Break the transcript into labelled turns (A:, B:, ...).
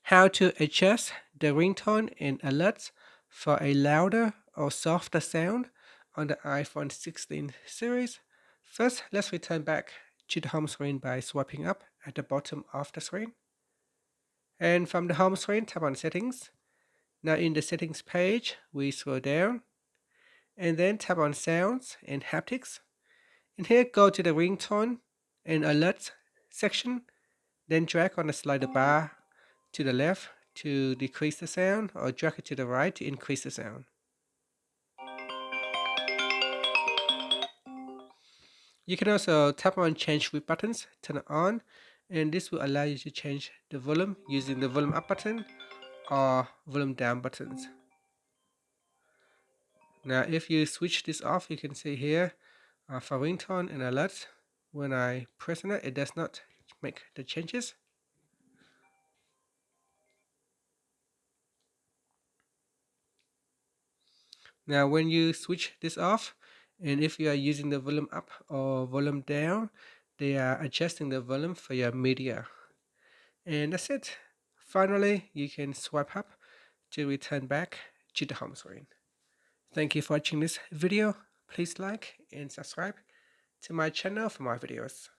A: How to adjust the ringtone and alerts for a louder or softer sound on the iPhone 16 series. First, let's return back to the home screen by swiping up at the bottom of the screen. And from the home screen, tap on Settings. Now in the Settings page, we scroll down and then tap on Sounds and Haptics. And here, go to the ringtone and alerts section. Then drag on the slider bar to the left to decrease the sound, or drag it to the right to increase the sound. You can also tap on Change With buttons, turn it on, and this will allow you to change the volume using the volume up button or volume down buttons. Now if you switch this off, you can see here for ringtone and alerts, when I press on it, it does not make the changes. Now when you switch this off, and if you are using the volume up or volume down, they are adjusting the volume for your media. And that's it. Finally, you can swipe up to return back to the home screen. Thank you for watching this video. Please like and subscribe to my channel for more videos.